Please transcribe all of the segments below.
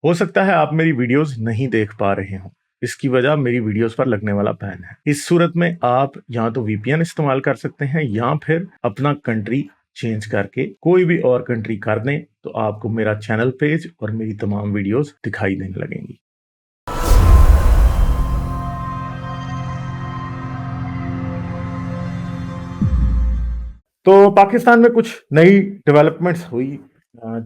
ہو سکتا ہے آپ میری ویڈیوز نہیں دیکھ پا رہے ہوں، اس کی وجہ میری ویڈیوز پر لگنے والا بین ہے۔ اس صورت میں آپ یا تو وی پی این استعمال کر سکتے ہیں یا پھر اپنا کنٹری چینج کر کے کوئی بھی اور کنٹری کر دیں تو آپ کو میرا چینل پیج اور میری تمام ویڈیوز دکھائی دینے لگیں گی۔ تو پاکستان میں کچھ نئی ڈیولپمنٹس ہوئی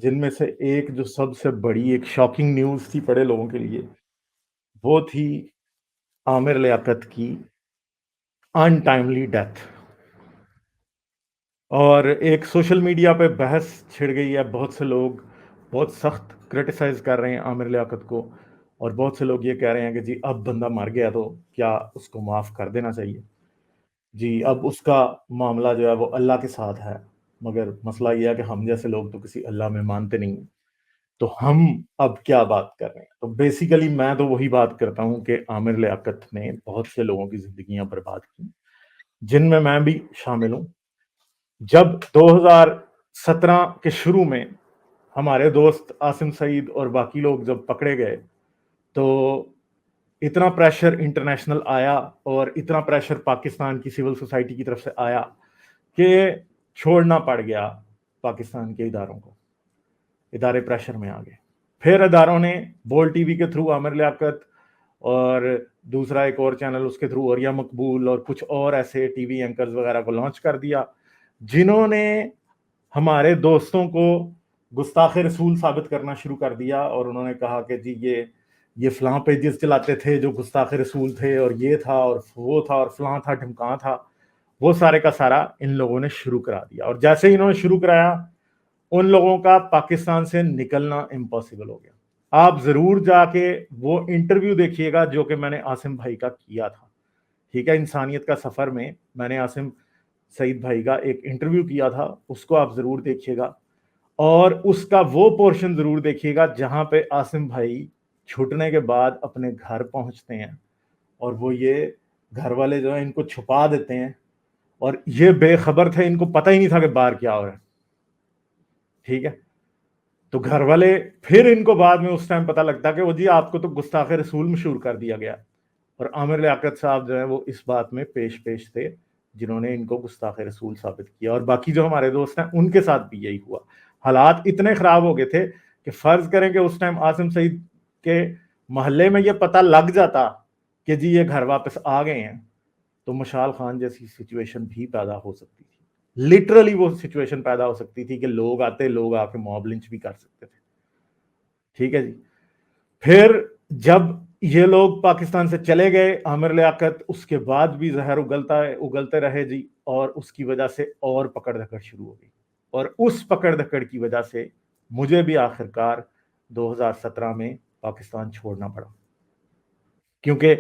جن میں سے ایک جو سب سے بڑی ایک شاکنگ نیوز تھی بڑے لوگوں کے لیے، وہ تھی عامر لیاقت کی ان ٹائملی ڈیتھ۔ اور ایک سوشل میڈیا پہ بحث چھڑ گئی ہے، بہت سے لوگ بہت سخت کرٹیسائز کر رہے ہیں عامر لیاقت کو، اور بہت سے لوگ یہ کہہ رہے ہیں کہ جی اب بندہ مر گیا تو کیا اس کو معاف کر دینا چاہیے، جی اب اس کا معاملہ جو ہے وہ اللہ کے ساتھ ہے۔ مگر مسئلہ یہ ہے کہ ہم جیسے لوگ تو کسی اللہ میں مانتے نہیں ہیں، تو ہم اب کیا بات کر رہے ہیں؟ تو بیسیکلی میں تو وہی بات کرتا ہوں کہ عامر لیاقت نے بہت سے لوگوں کی زندگیاں برباد کی، جن میں بھی شامل ہوں۔ جب 2017 کے شروع میں ہمارے دوست عاصم سعید اور باقی لوگ جب پکڑے گئے تو اتنا پریشر انٹرنیشنل آیا اور اتنا پریشر پاکستان کی سول سوسائٹی کی طرف سے آیا کہ چھوڑنا پڑ گیا پاکستان کے اداروں کو، ادارے پریشر میں آ گئے۔ پھر اداروں نے بول ٹی وی کے تھرو عامر لیاقت اور دوسرا ایک اور چینل اس کے تھرو اوریا مقبول اور کچھ اور ایسے ٹی وی اینکرز وغیرہ کو لانچ کر دیا، جنہوں نے ہمارے دوستوں کو گستاخ رسول ثابت کرنا شروع کر دیا، اور انہوں نے کہا کہ جی یہ فلاں پیجز چلاتے تھے جو گستاخ رسول تھے، اور یہ تھا اور وہ تھا اور فلاں تھا ڈھمکاں تھا، وہ سارے کا سارا ان لوگوں نے شروع کرا دیا۔ اور جیسے ہی انہوں نے شروع کرایا، ان لوگوں کا پاکستان سے نکلنا امپاسبل ہو گیا۔ آپ ضرور جا کے وہ انٹرویو دیکھیے گا جو کہ میں نے عاصم بھائی کا کیا تھا، ٹھیک ہے، انسانیت کا سفر میں میں نے عاصم سعید بھائی کا ایک انٹرویو کیا تھا، اس کو آپ ضرور دیکھیے گا، اور اس کا وہ پورشن ضرور دیکھیے گا جہاں پہ عاصم بھائی چھٹنے کے بعد اپنے گھر پہنچتے ہیں، اور وہ یہ گھر والے جو ہیں ان کو چھپا دیتے ہیں، اور یہ بے خبر تھے، ان کو پتہ ہی نہیں تھا کہ باہر کیا ہو رہا ہے، ٹھیک ہے۔ تو گھر والے پھر ان کو بعد میں اس ٹائم پتہ لگتا کہ وہ جی آپ کو تو گستاخ رسول مشہور کر دیا گیا، اور عامر لیاقت صاحب جو ہیں وہ اس بات میں پیش تھے جنہوں نے ان کو گستاخ رسول ثابت کیا، اور باقی جو ہمارے دوست ہیں ان کے ساتھ بھی یہی ہوا۔ حالات اتنے خراب ہو گئے تھے کہ فرض کریں کہ اس ٹائم عاصم سعید کے محلے میں یہ پتہ لگ جاتا کہ جی یہ گھر واپس آ گئے ہیں، تو مشال خان جیسی سچویشن بھی پیدا ہو سکتی تھی، لٹرلی وہ سچویشن پیدا ہو سکتی تھی کہ لوگ آ کے موب لنچ بھی کر سکتے تھے، ٹھیک ہے جی۔ پھر جب یہ لوگ پاکستان سے چلے گئے، عامر لیاقت اس کے بعد بھی زہر اگلتے رہے جی، اور اس کی وجہ سے اور پکڑ دھکڑ شروع ہو گئی، اور اس پکڑ دھکڑ کی وجہ سے مجھے بھی آخرکار 2017 میں پاکستان چھوڑنا پڑا، کیونکہ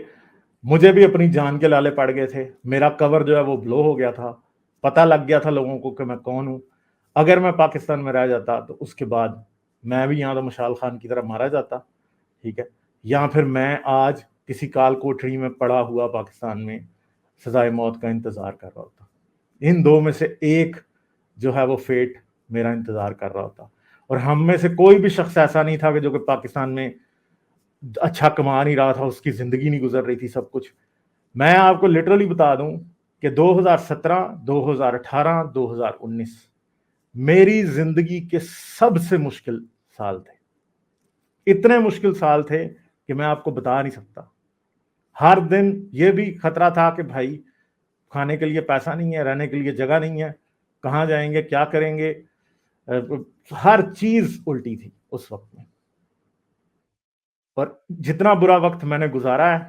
مجھے بھی اپنی جان کے لالے پڑ گئے تھے، میرا کور جو ہے وہ بلو ہو گیا تھا، پتہ لگ گیا تھا لوگوں کو کہ میں کون ہوں۔ اگر میں پاکستان میں رہ جاتا تو اس کے بعد میں بھی یہاں تو مشال خان کی طرح مارا جاتا، ٹھیک ہے، یا پھر میں آج کسی کال کوٹری میں پڑا ہوا پاکستان میں سزائے موت کا انتظار کر رہا ہوتا۔ ان دو میں سے ایک جو ہے وہ فیٹ میرا انتظار کر رہا ہوتا، اور ہم میں سے کوئی بھی شخص ایسا نہیں تھا کہ جو کہ پاکستان میں اچھا کما نہیں رہا تھا، اس کی زندگی نہیں گزر رہی تھی سب کچھ۔ میں آپ کو لٹرلی بتا دوں کہ 2017 2018 2019 میری زندگی کے سب سے مشکل سال تھے، اتنے مشکل سال تھے کہ میں آپ کو بتا نہیں سکتا۔ ہر دن یہ بھی خطرہ تھا کہ بھائی کھانے کے لیے پیسہ نہیں ہے، رہنے کے لیے جگہ نہیں ہے، کہاں جائیں گے، کیا کریں گے، ہر چیز الٹی تھی اس وقت میں۔ اور جتنا برا وقت میں نے گزارا ہے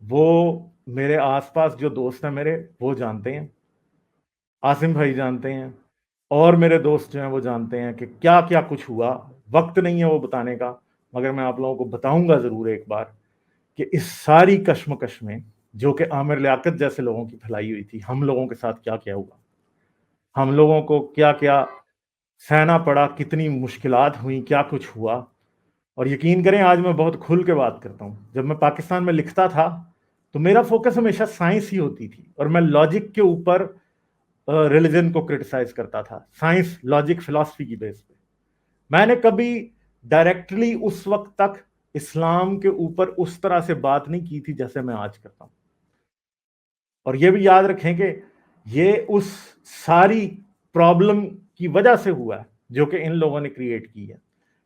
وہ میرے آس پاس جو دوست ہیں میرے وہ جانتے ہیں، عاصم بھائی جانتے ہیں، اور میرے دوست جو ہیں وہ جانتے ہیں کہ کیا کیا کچھ ہوا۔ وقت نہیں ہے وہ بتانے کا، مگر میں آپ لوگوں کو بتاؤں گا ضرور ایک بار کہ اس ساری کشمکش میں جو کہ عامر لیاقت جیسے لوگوں کی پھیلائی ہوئی تھی، ہم لوگوں کے ساتھ کیا کیا ہوا، ہم لوگوں کو کیا کیا سہنا پڑا، کتنی مشکلات ہوئیں، کیا کچھ ہوا۔ اور یقین کریں آج میں بہت کھل کے بات کرتا ہوں۔ جب میں پاکستان میں لکھتا تھا تو میرا فوکس ہمیشہ سائنس ہی ہوتی تھی، اور میں لاجک کے اوپر ریلیجن کو کرٹیسائز کرتا تھا، سائنس لاجک فلسفی کی بیس پہ۔ میں نے کبھی ڈائریکٹلی اس وقت تک اسلام کے اوپر اس طرح سے بات نہیں کی تھی جیسے میں آج کرتا ہوں. اور یہ بھی یاد رکھیں کہ یہ اس ساری پرابلم کی وجہ سے ہوا ہے جو کہ ان لوگوں نے کریٹ کی ہے.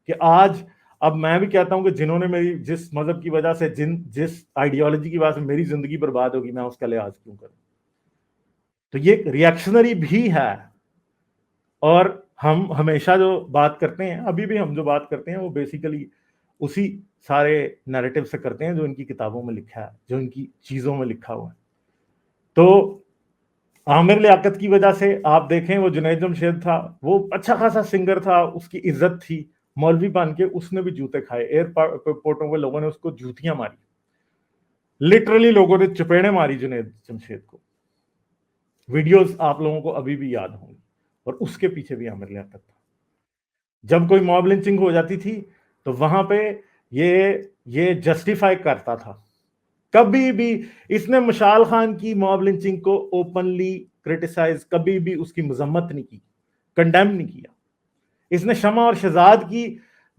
کہ آج اب میں بھی کہتا ہوں کہ جنہوں نے میری جس مذہب کی وجہ سے جس آئیڈیالوجی کی وجہ سے میری زندگی برباد ہوگی، میں اس کا لحاظ کیوں کروں؟ تو یہ ریئیکشنری بھی ہے. اور ہم ہمیشہ جو بات کرتے ہیں، ابھی بھی ہم جو بات کرتے ہیں، وہ بیسیکلی اسی سارے نیریٹو سے کرتے ہیں جو ان کی کتابوں میں لکھا ہے، جو ان کی چیزوں میں لکھا ہوا ہے. تو عامر لیاقت کی وجہ سے آپ دیکھیں، وہ جنید جمشید تھا، وہ اچھا خاصا سنگر تھا، اس کی عزت تھی، مولوی بن کے اس نے بھی جوتے کھائے. ایئرپورٹوں پہ لوگوں نے اس کو جوتیاں ماری، لٹرلی لوگوں نے چپیڑیں ماری جنید جمشید کو. ویڈیوز آپ لوگوں کو ابھی بھی یاد ہوں گی. اور اس کے پیچھے بھی عامر لیاقت تھا. جب کوئی موب لنچنگ ہو جاتی تھی تو وہاں پہ یہ جسٹیفائی کرتا تھا. کبھی بھی اس نے مشال خان کی موب لنچنگ کو اوپنلی کرٹیسائز، کبھی بھی اس کی مذمت نہیں کی، کنڈیم نہیں کیا. اس نے شمع اور شہزاد کی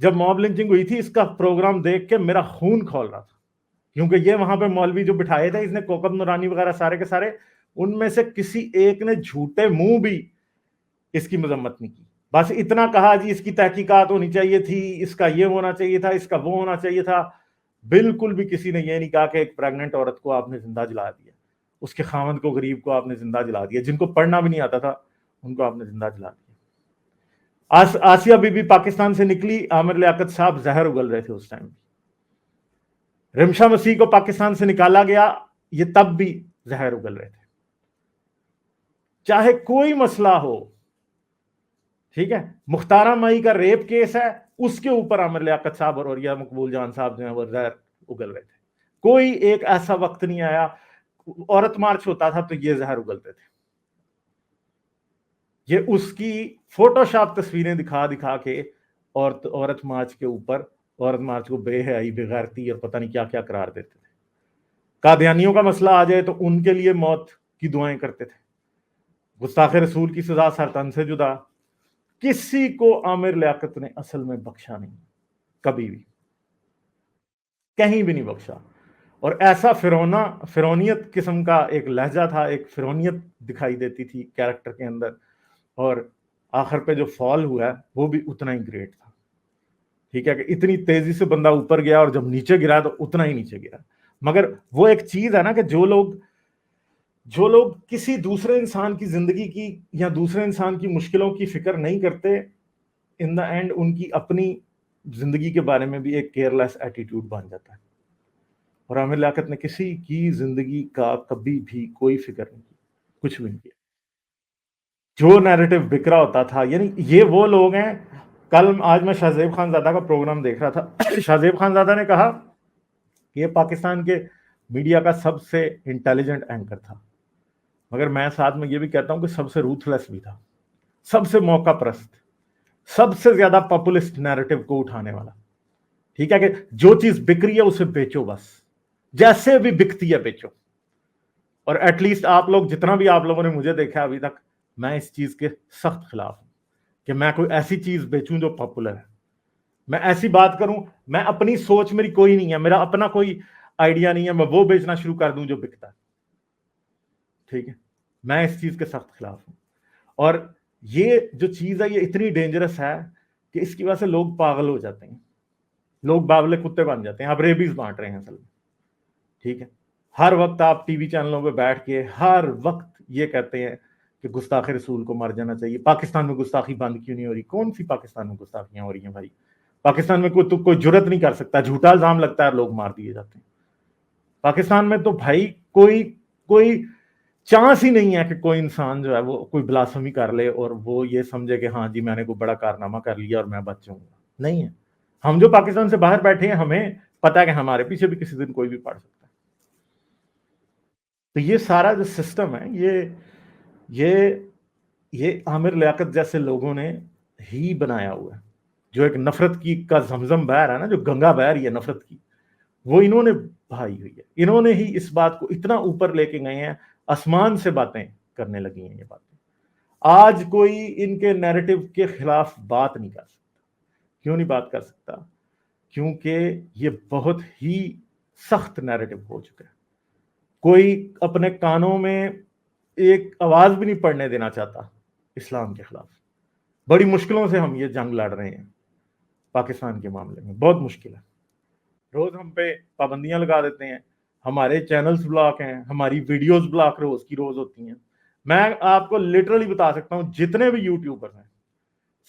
جب موب لنچنگ ہوئی تھی، اس کا پروگرام دیکھ کے میرا خون کھول رہا تھا، کیونکہ یہ وہاں پہ مولوی جو بٹھائے تھے، اس نے کوکب نورانی وغیرہ سارے کے سارے، ان میں سے کسی ایک نے جھوٹے منہ بھی اس کی مذمت نہیں کی. بس اتنا کہا جی اس کی تحقیقات ہونی چاہیے تھی، اس کا یہ ہونا چاہیے تھا، اس کا وہ ہونا چاہیے تھا. بالکل بھی کسی نے یہ نہیں کہا کہ ایک پریگننٹ عورت کو آپ نے زندہ جلا دیا، اس کے خاوند کو، غریب کو آپ نے زندہ جلا دیا، جن کو پڑھنا بھی نہیں آتا تھا ان کو آپ نے زندہ جلا دیا. آسیہ بی بی پاکستان سے نکلی، عامر لیاقت صاحب زہر اگل رہے تھے اس ٹائم. رمشا مسیح کو پاکستان سے نکالا گیا، یہ تب بھی زہر اگل رہے تھے. چاہے کوئی مسئلہ ہو، ٹھیک ہے، مختارہ مائی کا ریپ کیس ہے، اس کے اوپر عامر لیاقت صاحب اور اوریا مقبول جان صاحب جو ہیں وہ زہر اگل رہے تھے. کوئی ایک ایسا وقت نہیں آیا، عورت مارچ ہوتا تھا تو یہ زہر اگلتے تھے. یہ اس کی فوٹو شاپ تصویریں دکھا دکھا کے عورت مارچ کے اوپر، عورت مارچ کو بے حیائی، بے غیرتی اور پتہ نہیں کیا کیا قرار دیتے تھے. قادیانیوں کا مسئلہ آ جائے تو ان کے لیے موت کی دعائیں کرتے تھے. گستاخ رسول کی سزا سر تن سے جدا. کسی کو عامر لیاقت نے اصل میں بخشا نہیں، کبھی بھی، کہیں بھی نہیں بخشا. اور ایسا فرونیت قسم کا ایک لہجہ تھا، ایک فرونیت دکھائی دیتی تھی کیریکٹر کے اندر. اور آخر پہ جو فال ہوا ہے وہ بھی اتنا ہی گریٹ تھا. ٹھیک ہے کہ اتنی تیزی سے بندہ اوپر گیا اور جب نیچے گرا تو اتنا ہی نیچے گرا. مگر وہ ایک چیز ہے نا کہ جو لوگ کسی دوسرے انسان کی زندگی کی یا دوسرے انسان کی مشکلوں کی فکر نہیں کرتے، ان دا اینڈ ان کی اپنی زندگی کے بارے میں بھی ایک کیئرلیس ایٹیٹیوڈ بن جاتا ہے. اور عامر لیاقت نے کسی کی زندگی کا کبھی بھی کوئی فکر نہیں کی، کچھ بھی نہیں کیا. جو نیریٹو بکرا ہوتا تھا، یعنی یہ وہ لوگ ہیں. آج میں شاہ زیب خان زادہ کا پروگرام دیکھ رہا تھا. شاہ زیب خان زادہ نے کہا کہ یہ پاکستان کے میڈیا کا سب سے انٹیلیجنٹ اینکر تھا، مگر میں ساتھ میں یہ بھی کہتا ہوں کہ سب سے روتھلیس بھی تھا، سب سے موقع پرست، سب سے زیادہ پاپولسٹ نیریٹو کو اٹھانے والا. ٹھیک ہے کہ جو چیز بک رہی ہے اسے بیچو، بس جیسے بھی بکتی ہے بیچو. اور ایٹ لیسٹ آپ لوگ جتنا بھی آپ لوگوں نے مجھے دیکھا ابھی تک، میں اس چیز کے سخت خلاف ہوں کہ میں کوئی ایسی چیز بیچوں جو پاپولر ہے. میں ایسی بات کروں، میں اپنی سوچ میری کوئی نہیں ہے، میرا اپنا کوئی آئیڈیا نہیں ہے، میں وہ بیچنا شروع کر دوں جو بکتا ہے. ٹھیک ہے، میں اس چیز کے سخت خلاف ہوں. اور یہ جو چیز ہے یہ اتنی ڈینجرس ہے کہ اس کی وجہ سے لوگ پاگل ہو جاتے ہیں، لوگ باولے کتے بن جاتے ہیں. آپ ریبیز بانٹ رہے ہیں اصل میں. ٹھیک ہے، ہر وقت آپ ٹی وی چینلوں پہ بیٹھ کے ہر وقت یہ کہتے ہیں کہ گستاخ رسول کو مر جانا چاہیے. پاکستان میں گستاخی بند کیوں نہیں ہو رہی؟ کون سی پاکستان میں گستاخیاں ہو رہی ہیں بھائی؟ پاکستان میں کوئی جرت نہیں کر سکتا، جھوٹا الزام لگتا ہے لوگ مار دیے جاتے ہیں. پاکستان میں تو بھائی کوئی چانس ہی نہیں ہے کہ کوئی انسان جو ہے وہ کوئی بلاسفمی کر لے اور وہ یہ سمجھے کہ ہاں جی میں نے کوئی بڑا کارنامہ کر لیا اور میں بچ جاؤں گا. نہیں ہے. ہم جو پاکستان سے باہر بیٹھے ہیں ہمیں پتا ہے کہ ہمارے پیچھے بھی کسی دن کوئی بھی پڑ سکتا ہے. تو یہ سارا جو سسٹم ہے یہ عامر لیاقت جیسے لوگوں نے ہی بنایا ہوا ہے. جو ایک نفرت کی کا زمزم بہر ہے نا، جو گنگا بہر رہی ہے نفرت کی، وہ انہوں نے بہائی ہوئی ہے. انہوں نے ہی اس بات کو اتنا اوپر لے کے گئے ہیں، آسمان سے باتیں کرنے لگی ہیں یہ باتیں. آج کوئی ان کے نیریٹو کے خلاف بات نہیں کر سکتا. کیوں نہیں بات کر سکتا؟ کیونکہ یہ بہت ہی سخت نیریٹو ہو چکا ہے. کوئی اپنے کانوں میں ایک آواز بھی نہیں پڑنے دینا چاہتا اسلام کے خلاف. بڑی مشکلوں سے ہم یہ جنگ لڑ رہے ہیں پاکستان کے معاملے میں، بہت مشکل ہے. روز ہم پہ پابندیاں لگا دیتے ہیں، ہمارے چینلز بلاک ہیں، ہماری ویڈیوز بلاک روز کی روز ہوتی ہیں. میں آپ کو لٹرلی بتا سکتا ہوں جتنے بھی یوٹیوبر ہیں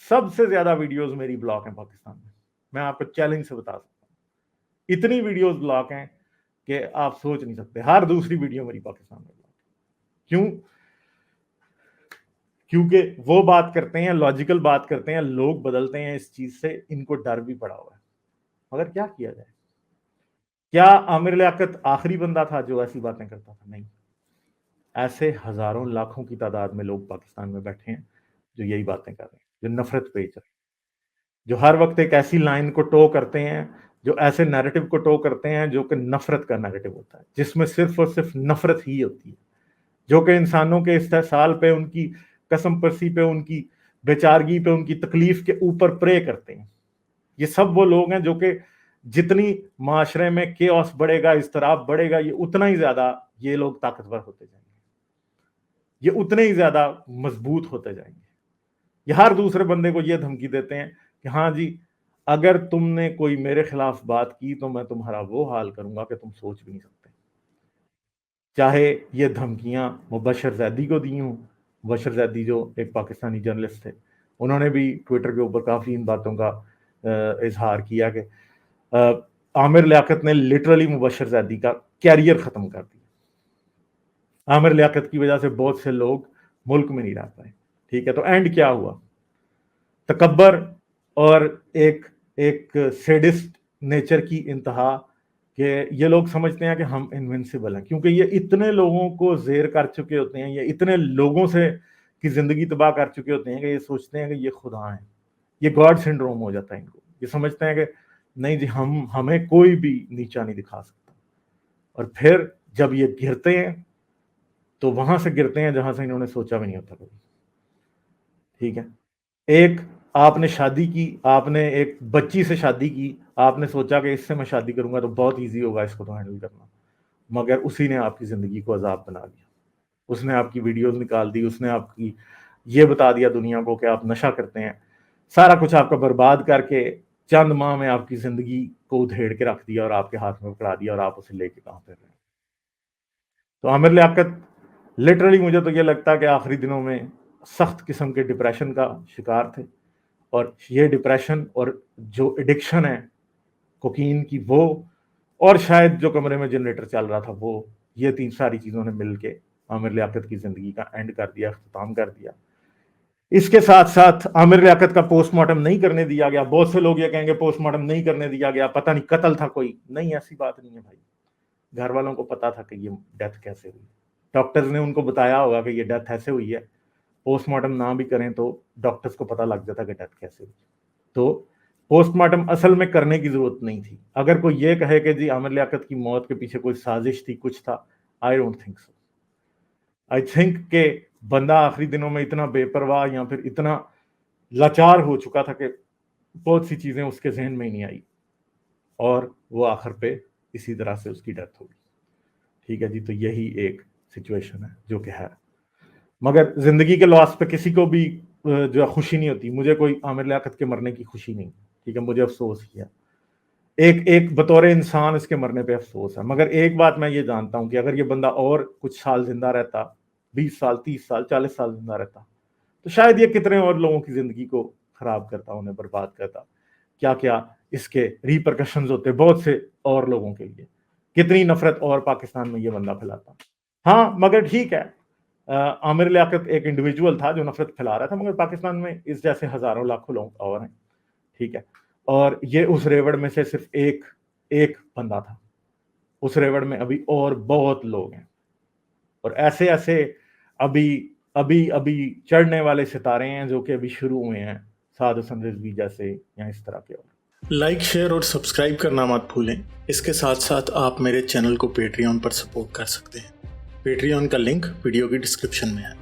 سب سے زیادہ ویڈیوز میری بلاک ہیں پاکستان میں آپ کو چیلنج سے بتا سکتا ہوں. اتنی ویڈیوز بلاک ہیں کہ آپ سوچ نہیں سکتے. ہر دوسری ویڈیو میری پاکستان میں بلاک. کیوں؟ کیونکہ وہ بات کرتے ہیں، لاجیکل بات کرتے ہیں، لوگ بدلتے ہیں اس چیز سے، ان کو ڈر بھی پڑا ہوا ہے. مگر کیا کیا جائے؟ کیا عامر لیاقت آخری بندہ تھا جو ایسی باتیں کرتا تھا؟ نہیں. ایسے ہزاروں لاکھوں کی تعداد میں لوگ پاکستان میں بیٹھے ہیں جو یہی باتیں کر رہے ہیں، جو نفرت پیچ رہے ہیں، جو ہر وقت ایک ایسی لائن کو ٹو کرتے ہیں، جو ایسے نیریٹو کو ٹو کرتے ہیں جو کہ نفرت کا نیریٹو ہوتا ہے، جس میں صرف اور صرف نفرت ہی ہوتی ہے، جو کہ انسانوں کے استحصال پہ، ان کی قسم پرسی پہ، ان کی بیچارگی پہ، ان کی تکلیف کے اوپر پرے کرتے ہیں. یہ سب وہ لوگ ہیں جو کہ جتنی معاشرے میں کیوس بڑھے گا، اضطراب بڑھے گا، یہ اتنا ہی زیادہ یہ لوگ طاقتور ہوتے جائیں گے، یہ اتنے ہی زیادہ مضبوط ہوتے جائیں گے. یہ ہر دوسرے بندے کو یہ دھمکی دیتے ہیں کہ ہاں جی اگر تم نے کوئی میرے خلاف بات کی تو میں تمہارا وہ حال کروں گا کہ تم سوچ بھی نہیں سکتے. چاہے یہ دھمکیاں مبشر زیدی کو دی ہوں. مبشر زیدی جو ایک پاکستانی جرنلسٹ تھے، انہوں نے بھی ٹویٹر کے اوپر کافی ان باتوں کا اظہار کیا کہ عامر لیاقت نے لٹرلی مبشر زیدی کا کیریئر ختم کر دیا. عامر لیاقت کی وجہ سے بہت سے لوگ ملک میں نہیں رہ پائے. ٹھیک ہے، تو اینڈ کیا ہوا؟ تکبر اور ایک سیڈسٹ نیچر کی انتہا کہ یہ لوگ سمجھتے ہیں کہ ہم انوینسیبل ہیں، کیونکہ یہ اتنے لوگوں کو زیر کر چکے ہوتے ہیں، یہ اتنے لوگوں سے کی زندگی تباہ کر چکے ہوتے ہیں کہ یہ سوچتے ہیں کہ یہ خدا ہیں. یہ گاڈ سنڈروم ہو جاتا ہے ان کو. یہ سمجھتے ہیں کہ نہیں جی ہمیں کوئی بھی نیچا نہیں دکھا سکتا. اور پھر جب یہ گرتے ہیں تو وہاں سے گرتے ہیں جہاں سے انہوں نے سوچا بھی نہیں ہوتا کبھی. ٹھیک ہے، ایک آپ نے شادی کی، آپ نے ایک بچی سے شادی کی، آپ نے سوچا کہ اس سے میں شادی کروں گا تو بہت ایزی ہوگا اس کو تو ہینڈل کرنا، مگر اسی نے آپ کی زندگی کو عذاب بنا دیا. اس نے آپ کی ویڈیوز نکال دی، اس نے آپ کی یہ بتا دیا دنیا کو کہ آپ نشہ کرتے ہیں، سارا کچھ آپ کا برباد کر کے چند ماہ میں آپ کی زندگی کو ادھیڑ کے رکھ دیا اور آپ کے ہاتھ میں پکڑا دیا اور آپ اسے لے کے کہاں پھر رہے ہیں. تو عامر لیاقت لٹرلی مجھے تو یہ لگتا ہے کہ آخری دنوں میں سخت قسم کے ڈپریشن کا شکار تھے. اور یہ ڈپریشن اور جو ایڈکشن ہے کوکین کی، وہ اور شاید جو کمرے میں جنریٹر چل رہا تھا وہ، یہ تین ساری چیزوں نے مل کے عامر لیاقت کی زندگی کا اینڈ کر دیا، اختتام کر دیا. اس کے ساتھ ساتھ عامر لیاقت کا پوسٹ مارٹم نہیں کرنے دیا گیا. بہت سے لوگ یہ کہیں گے پوسٹ مارٹم نہیں کرنے دیا گیا، پتہ نہیں قتل تھا کوئی. نہیں، ایسی بات نہیں ہے بھائی. گھر والوں کو پتا تھا کہ یہ ڈیتھ کیسے ہوئی. ڈاکٹرز نے ان کو بتایا ہوگا کہ یہ ڈیتھ ایسے ہوئی ہے. پوسٹ مارٹم نہ بھی کریں تو ڈاکٹرز کو پتا لگ جاتا کہ ڈیتھ کیسے ہوئی. تو پوسٹ مارٹم اصل میں کرنے کی ضرورت نہیں تھی. اگر کوئی یہ کہے کہ جی عامر لیاقت کی موت کے پیچھے کوئی سازش تھی، کچھ تھا، I don't think so. I think کہ بندہ آخری دنوں میں اتنا بے پرواہ یا پھر اتنا لاچار ہو چکا تھا کہ بہت سی چیزیں اس کے ذہن میں ہی نہیں آئی اور وہ آخر پہ اسی طرح سے اس کی ڈیتھ ہوگی. ٹھیک ہے جی، تو یہی ایک سچویشن ہے جو کہ ہے. مگر زندگی کے لاس پہ کسی کو بھی جو ہے خوشی نہیں ہوتی. مجھے کوئی عامر لیاقت کے مرنے کی خوشی نہیں. ٹھیک ہے، مجھے افسوس ہی ہے، ایک بطور انسان اس کے مرنے پہ افسوس ہے. مگر ایک بات میں یہ جانتا ہوں کہ اگر یہ بندہ اور کچھ سال زندہ رہتا، 20 سال 30 سال 40 سال زندہ رہتا، تو شاید یہ کتنے اور لوگوں کی زندگی کو خراب کرتا، انہیں برباد کرتا. کیا کیا اس کے ریپرکشنز ہوتے بہت سے اور لوگوں کے لیے. کتنی نفرت اور پاکستان میں یہ بندہ پھیلاتا. ہاں مگر ٹھیک ہے، عامر لیاقت ایک انڈیویجول تھا جو نفرت پھیلا رہا تھا، مگر پاکستان میں اس جیسے ہزاروں لاکھوں لوگ اور ہیں. ٹھیک ہے، اور یہ اس ریوڑ میں سے صرف ایک بندہ تھا. اس ریوڑ میں ابھی اور بہت لوگ ہیں، اور ایسے ابھی چڑھنے والے ستارے ہیں جو کہ ابھی شروع ہوئے ہیں، سعد حسن رضوی جیسے یا اس طرح کے. اور لائک، شیئر اور سبسکرائب کرنا مت بھولیں. اس کے ساتھ ساتھ آپ میرے چینل کو پیٹریون پر سپورٹ کر سکتے ہیں. پیٹریون کا لنک ویڈیو کی ڈسکرپشن میں ہے.